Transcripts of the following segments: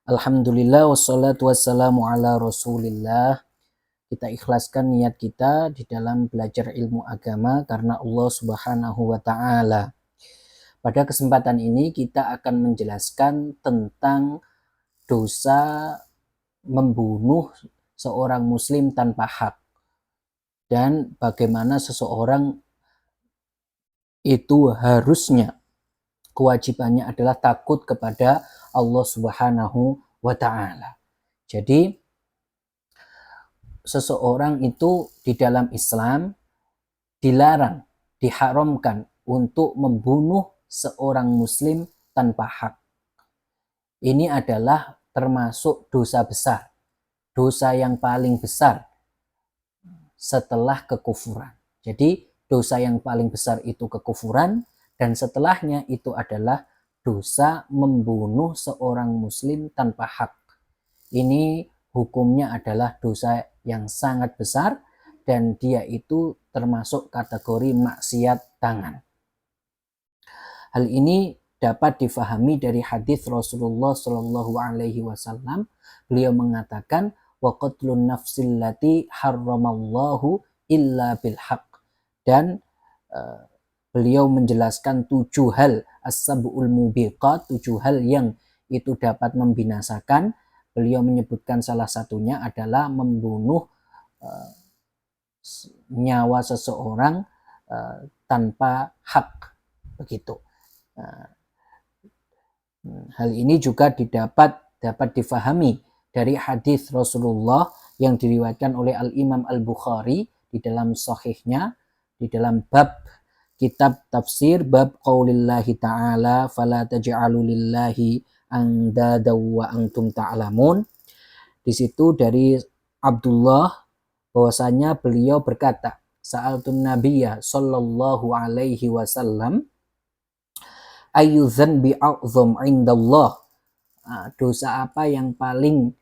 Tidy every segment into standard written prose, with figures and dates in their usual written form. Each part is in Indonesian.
Alhamdulillah wassalatu wassalamu ala Rasulillah. Kita ikhlaskan niat kita di dalam belajar ilmu agama karena Allah Subhanahu wa taala. Pada kesempatan ini kita akan menjelaskan tentang dosa membunuh seorang muslim tanpa hak dan bagaimana seseorang itu harusnya kewajibannya adalah takut kepada Allah Subhanahu wa taala. Jadi seseorang itu di dalam Islam dilarang, diharamkan untuk membunuh seorang muslim tanpa hak. Ini adalah termasuk dosa besar, dosa yang paling besar setelah kekufuran. Jadi dosa yang paling besar itu kekufuran, dan setelahnya itu adalah dosa membunuh seorang muslim tanpa hak. Ini hukumnya adalah dosa yang sangat besar dan dia itu termasuk kategori maksiat tangan. Hal ini dapat difahami dari hadis Rasulullah Shallallahu Alaihi Wasallam. Beliau mengatakan, wa qatlun nafsil lati harramallahu illa bil haq. Dan beliau menjelaskan 7 hal as-sab'ul mubiqat, 7 hal yang itu dapat membinasakan. Beliau menyebutkan salah satunya adalah membunuh nyawa seseorang tanpa hak, begitu. Hal ini juga dapat difahami dari hadis Rasulullah yang diriwayatkan oleh Al-Imam Al-Bukhari di dalam sahihnya, di dalam bab kitab tafsir, bab qaulillahi ta'ala fala taj'alu lillahi andada wa antum ta'lamun. Di situ dari Abdullah bahwasanya beliau berkata, sa'altun nabiyya sallallahu alaihi wasallam ayu dzanbi a'zam indallah. Dosa apa yang paling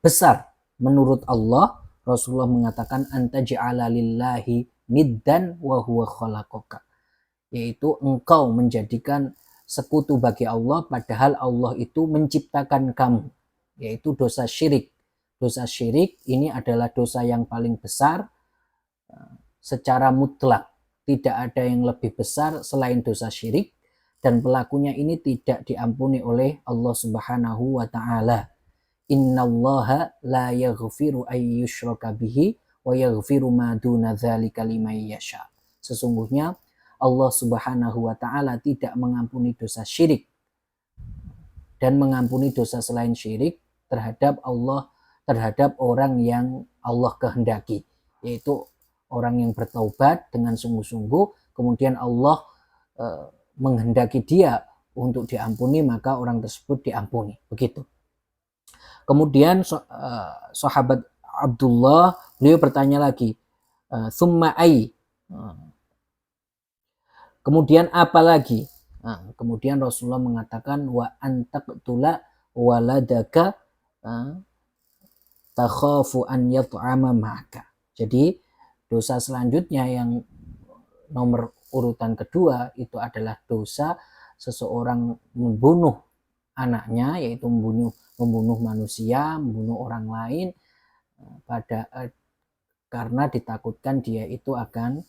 besar menurut Allah? Rasulullah mengatakan anta ja'ala lillahi niddan wa huwa khalaqaka, yaitu engkau menjadikan sekutu bagi Allah padahal Allah itu menciptakan kamu, yaitu dosa syirik. Dosa syirik ini adalah dosa yang paling besar secara mutlak. Tidak ada yang lebih besar selain dosa syirik, dan pelakunya ini tidak diampuni oleh Allah Subhanahu wa taala. Innallaha la yaghfiru ay yushraka bihi wa yaghfiru ma duna dzalika liman yasha. Sesungguhnya Allah Subhanahu wa taala tidak mengampuni dosa syirik dan mengampuni dosa selain syirik terhadap Allah, terhadap orang yang Allah kehendaki, yaitu orang yang bertaubat dengan sungguh-sungguh, kemudian Allah menghendaki dia untuk diampuni, maka orang tersebut diampuni, begitu. Kemudian sahabat Abdullah, beliau bertanya lagi, summa ai, kemudian apa lagi? Kemudian Rasulullah mengatakan wa antaqtula waladaka takhafu an yat'ama ma'aka. Jadi dosa selanjutnya yang nomor urutan kedua itu adalah dosa seseorang membunuh anaknya, yaitu membunuh manusia, membunuh orang lain karena ditakutkan dia itu akan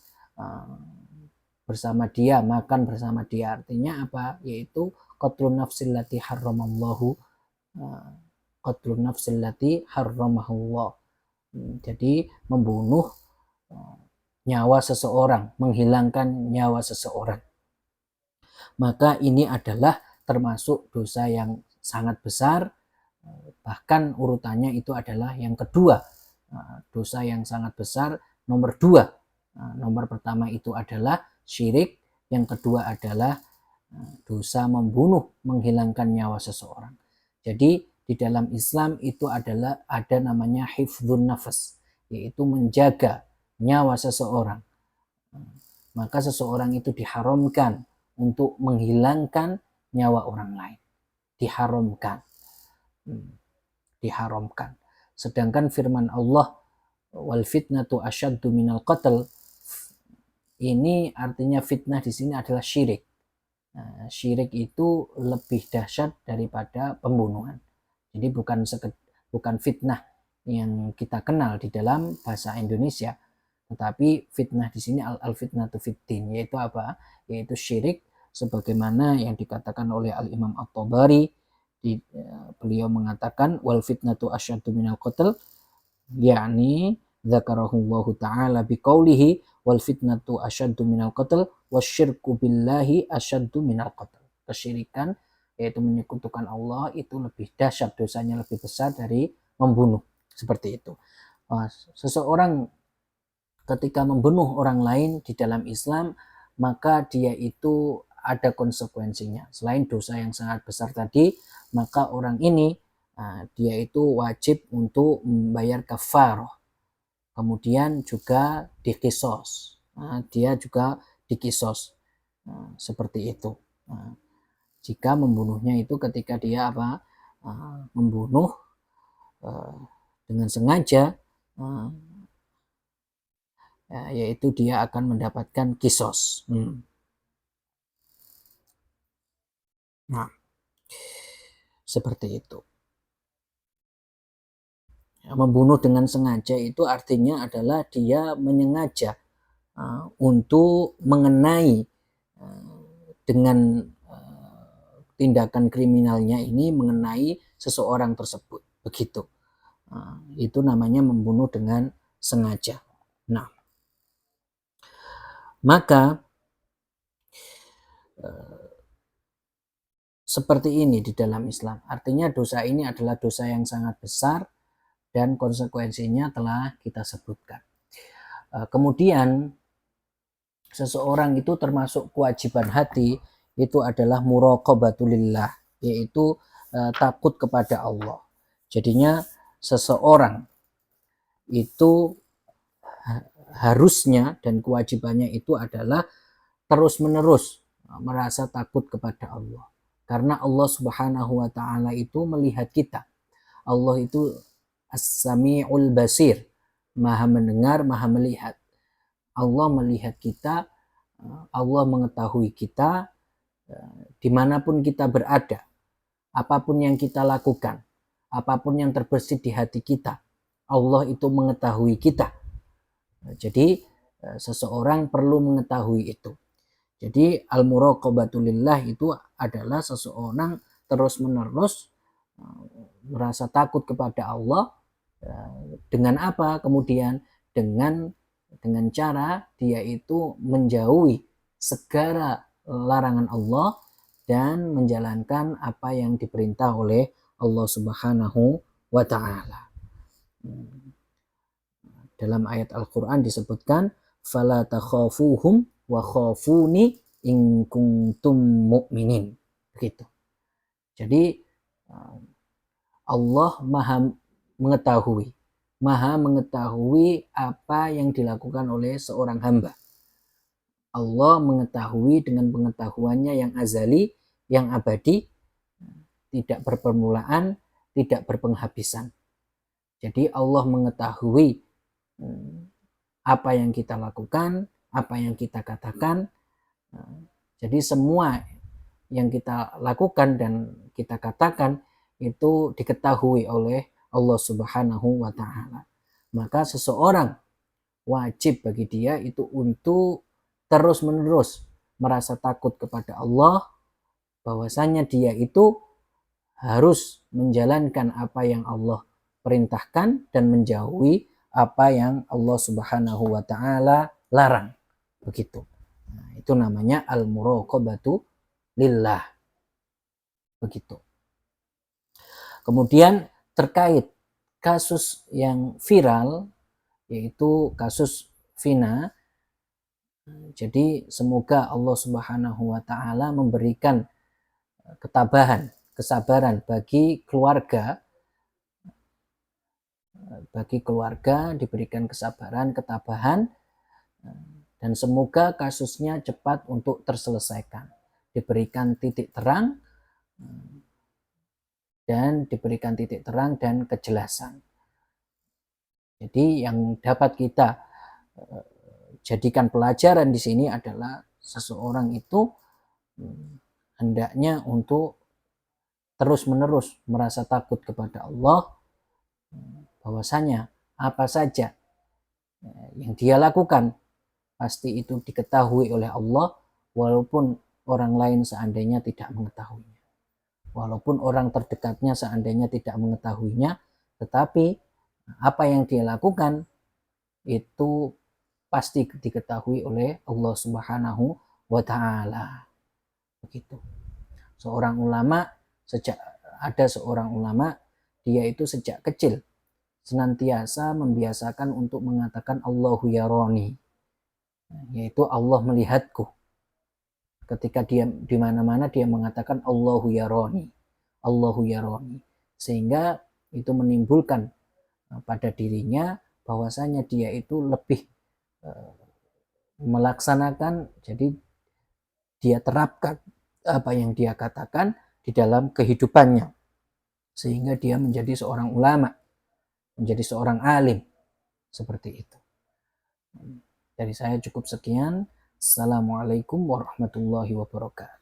bersama dia, makan bersama dia. Artinya apa? Yaitu qatlun nafsil lati harramallahu, qatlun nafsil lati harramahullah. Jadi membunuh nyawa seseorang, menghilangkan nyawa seseorang. Maka ini adalah termasuk dosa yang sangat besar, bahkan urutannya itu adalah yang kedua. Dosa yang sangat besar nomor 2. Nomor pertama itu adalah syirik, yang kedua adalah dosa membunuh, menghilangkan nyawa seseorang. Jadi di dalam Islam itu adalah ada namanya hifdzun nafas, yaitu menjaga nyawa seseorang. Maka seseorang itu diharamkan untuk menghilangkan nyawa orang lain. Diharamkan. Sedangkan firman Allah, wal fitnatu asyaddu minal qatl, ini artinya fitnah di sini adalah syirik. Syirik itu lebih dahsyat daripada pembunuhan. Jadi bukan fitnah yang kita kenal di dalam bahasa Indonesia, tetapi fitnah di sini al-fitnatu fiddin, yaitu apa? Yaitu syirik sebagaimana yang dikatakan oleh Al-Imam At-Tabari. Beliau mengatakan wal fitnatu asyaddu minal qatl, yakni dzakarahullahu ta'ala biqaulihi wal fitnatu asyaddu minal qatl wasyirku billahi asyaddu minal qatl. Kesyirikan yaitu menyekutukan Allah itu lebih dahsyat, dosanya lebih besar dari membunuh. Seperti itu. Seseorang ketika membunuh orang lain di dalam Islam, maka dia itu ada konsekuensinya. Selain dosa yang sangat besar tadi, maka orang ini dia itu wajib untuk membayar kafarah. Kemudian juga dikisos. Dia juga dikisos. Seperti itu. Jika membunuhnya itu ketika dia membunuh dengan sengaja, yaitu dia akan mendapatkan kisos. Nah, seperti itu. Membunuh dengan sengaja itu artinya adalah dia menyengaja untuk mengenai dengan tindakan kriminalnya ini mengenai seseorang tersebut. Begitu. Itu namanya membunuh dengan sengaja. Nah, maka seperti ini di dalam Islam. Artinya dosa ini adalah dosa yang sangat besar dan konsekuensinya telah kita sebutkan. Kemudian seseorang itu termasuk kewajiban hati itu adalah muraqabatulillah, yaitu takut kepada Allah. Jadinya seseorang itu harusnya dan kewajibannya itu adalah terus-menerus merasa takut kepada Allah. Karena Allah Subhanahu wa taala itu melihat kita. Allah itu As-Sami'ul Basir, Maha mendengar, Maha melihat. Allah melihat kita, Allah mengetahui kita dimanapun kita berada, apapun yang kita lakukan, apapun yang terbersit di hati kita, Allah itu mengetahui kita. Jadi seseorang perlu mengetahui itu. Jadi al-muraqabatulillah itu adalah seseorang terus-menerus merasa takut kepada Allah. Dengan apa? Kemudian dengan cara dia itu menjauhi segala larangan Allah dan menjalankan apa yang diperintah oleh Allah Subhanahu wa taala. Dalam ayat Al-Qur'an disebutkan fala takhafuhum wa khafuni in kuntum mu'minin. Begitu. Jadi Allah Maha mengetahui apa yang dilakukan oleh seorang hamba. Allah mengetahui dengan pengetahuannya yang azali, yang abadi, tidak berpermulaan, tidak berpenghabisan. Jadi Allah mengetahui apa yang kita lakukan, apa yang kita katakan. Jadi semua yang kita lakukan dan kita katakan itu diketahui oleh Allah Subhanahu wa taala. Maka seseorang wajib bagi dia itu untuk terus-menerus merasa takut kepada Allah, bahwasanya dia itu harus menjalankan apa yang Allah perintahkan dan menjauhi apa yang Allah Subhanahu wa taala larang. Begitu. Nah, itu namanya al-muraqabatu lillah. Begitu. Kemudian terkait kasus yang viral yaitu kasus Vina. Jadi semoga Allah Subhanahu wa taala memberikan ketabahan, kesabaran bagi keluarga, diberikan kesabaran, ketabahan, dan semoga kasusnya cepat untuk terselesaikan, diberikan titik terang dan kejelasan. Jadi yang dapat kita jadikan pelajaran di sini adalah seseorang itu hendaknya untuk terus-menerus merasa takut kepada Allah, bahwasanya apa saja yang dia lakukan pasti itu diketahui oleh Allah, walaupun orang lain seandainya tidak mengetahuinya, walaupun orang terdekatnya seandainya tidak mengetahuinya, tetapi apa yang dia lakukan itu pasti diketahui oleh Allah Subhanahu wa Ta'ala. Begitu. Ada seorang ulama, dia itu sejak kecil senantiasa membiasakan untuk mengatakan Allahu yaroni, yaitu Allah melihatku. Ketika dia di mana-mana dia mengatakan Allahu yaroni, Allahu yaroni, sehingga itu menimbulkan pada dirinya bahwasanya dia itu lebih melaksanakan, jadi dia terapkan apa yang dia katakan di dalam kehidupannya, sehingga dia menjadi seorang ulama, menjadi seorang alim, seperti itu. Dari saya cukup sekian. Assalamualaikum warahmatullahi wabarakatuh.